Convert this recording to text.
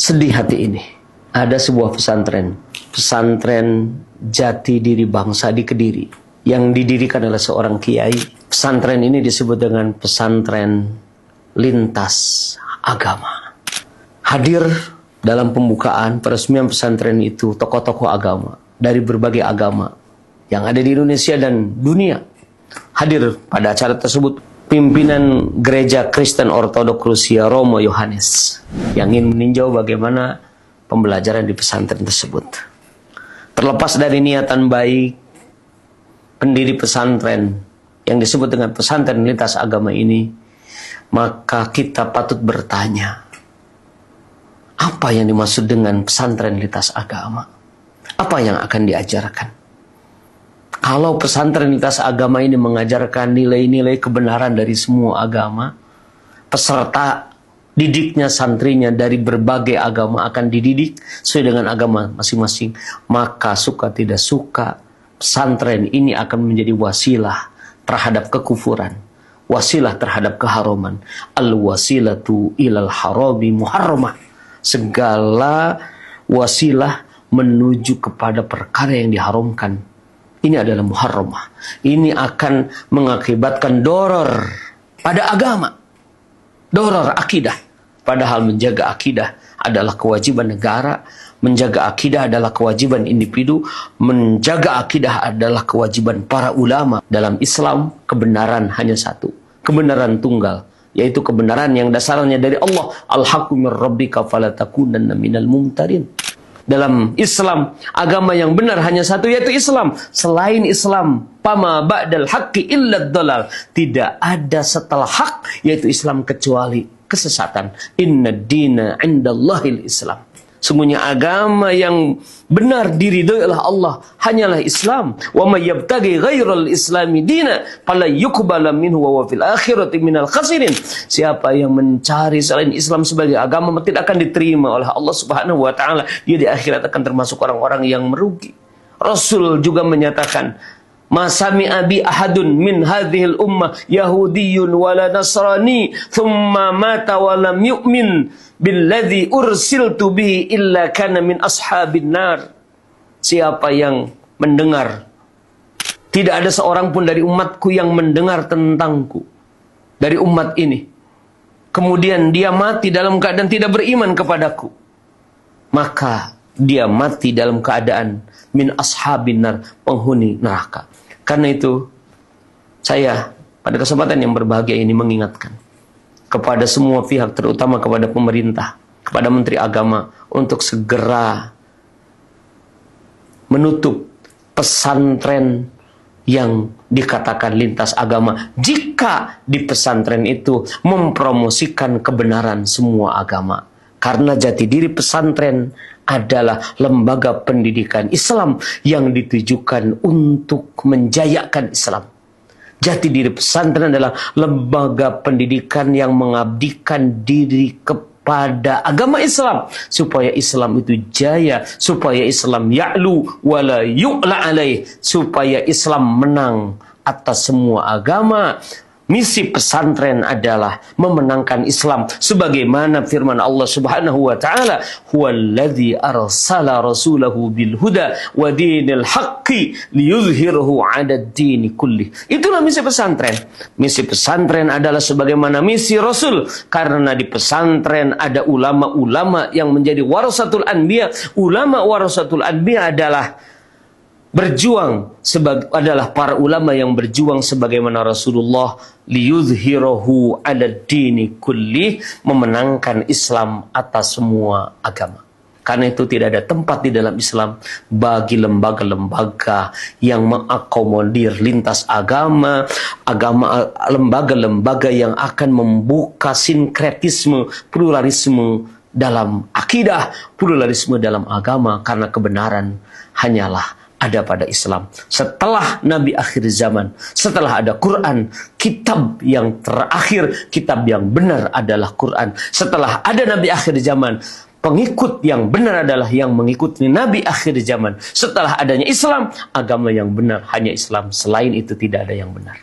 Sedih hati ini. Ada sebuah pesantren Jati Diri Bangsa di Kediri, yang didirikan oleh seorang kiai. Pesantren ini disebut dengan pesantren lintas agama. Hadir dalam pembukaan peresmian pesantren itu tokoh-tokoh agama dari berbagai agama yang ada di Indonesia dan dunia. Hadir pada acara tersebut pimpinan Gereja Kristen Ortodoks Rusia Romo Yohanes yang ingin meninjau bagaimana pembelajaran di pesantren tersebut. Terlepas dari niatan baik pendiri pesantren yang disebut dengan pesantren lintas agama ini, maka kita patut bertanya, apa yang dimaksud dengan pesantren lintas agama? Apa yang akan diajarkan? Kalau pesantren lintas agama ini mengajarkan nilai-nilai kebenaran dari semua agama, peserta didiknya, santrinya dari berbagai agama akan dididik sesuai dengan agama masing-masing, maka suka tidak suka, pesantren ini akan menjadi wasilah terhadap kekufuran, wasilah terhadap keharuman. Al-wasilatu ilal harami muharramah. Segala wasilah menuju kepada perkara yang diharamkan, ini adalah muharramah. Ini akan mengakibatkan doror pada agama, doror akidah. Padahal menjaga akidah adalah kewajiban negara, menjaga akidah adalah kewajiban individu, menjaga akidah adalah kewajiban para ulama. Dalam Islam, kebenaran hanya satu, kebenaran tunggal, yaitu kebenaran yang dasarnya dari Allah. Al-haqqu mir rabbika fala takunanna minal mumtarin. Dalam Islam, agama yang benar hanya satu, yaitu Islam. Selain Islam, fama ba'dal haqqi illa dhalal. Tidak ada setelah hak, yaitu Islam, kecuali kesesatan. Inna dina indallahil Islam. Sungguhnya agama yang benar diridhoi oleh Allah hanyalah Islam. Wa may yabtaghi ghairal islami dina fala yuqbala minhu wa fil akhirati minal khasirin. Siapa yang mencari selain Islam sebagai agama tidak akan diterima oleh Allah Subhanahu wa taala. Dia di akhirat akan termasuk orang-orang yang merugi. Rasul juga menyatakan, ma sami'a bi ahadun min hadhil ummah yahudiyyun wala nasrani thumma mata wa lam yu'min billadzi ursiltu bihi illa kana min ashabin nar. Siapa yang mendengar, tidak ada seorang pun dari umatku yang mendengar tentangku, dari umat ini, kemudian dia mati dalam keadaan tidak beriman kepadaku, maka dia mati dalam keadaan min ashabin nar, penghuni neraka. Karena itu, saya pada kesempatan yang berbahagia ini mengingatkan kepada semua pihak, terutama kepada pemerintah, kepada Menteri Agama, untuk segera menutup pesantren yang dikatakan lintas agama, jika di pesantren itu mempromosikan kebenaran semua agama. Karena jati diri pesantren adalah lembaga pendidikan Islam yang ditujukan untuk menjayakan Islam. Jati diri pesantren adalah lembaga pendidikan yang mengabdikan diri kepada agama Islam, supaya Islam itu jaya, supaya Islam ya'lu wala yu'la alaih, supaya Islam menang atas semua agama. Misi pesantren adalah memenangkan Islam, sebagaimana firman Allah Subhanahu wa taala, huwallazi arsala rasulahu bil huda wa dinil haqqi liyuzhirahu 'alad dini kulli. Itulah misi pesantren. Misi pesantren adalah sebagaimana misi Rasul, karena di pesantren ada ulama-ulama yang menjadi warasatul anbiya. Ulama warasatul anbiya adalah adalah para ulama yang berjuang sebagaimana Rasulullah, liyuzhirahu 'alad dini kulli, memenangkan Islam atas semua agama. Karena itu tidak ada tempat di dalam Islam bagi lembaga-lembaga yang mengakomodir lintas agama, lembaga-lembaga yang akan membuka sinkretisme, pluralisme dalam akidah, pluralisme dalam agama, karena kebenaran hanyalah ada pada Islam. Setelah Nabi akhir zaman, setelah ada Quran, kitab yang terakhir, kitab yang benar adalah Quran. Setelah ada Nabi akhir zaman, pengikut yang benar adalah yang mengikuti Nabi akhir zaman. Setelah adanya Islam, agama yang benar hanya Islam. Selain itu tidak ada yang benar.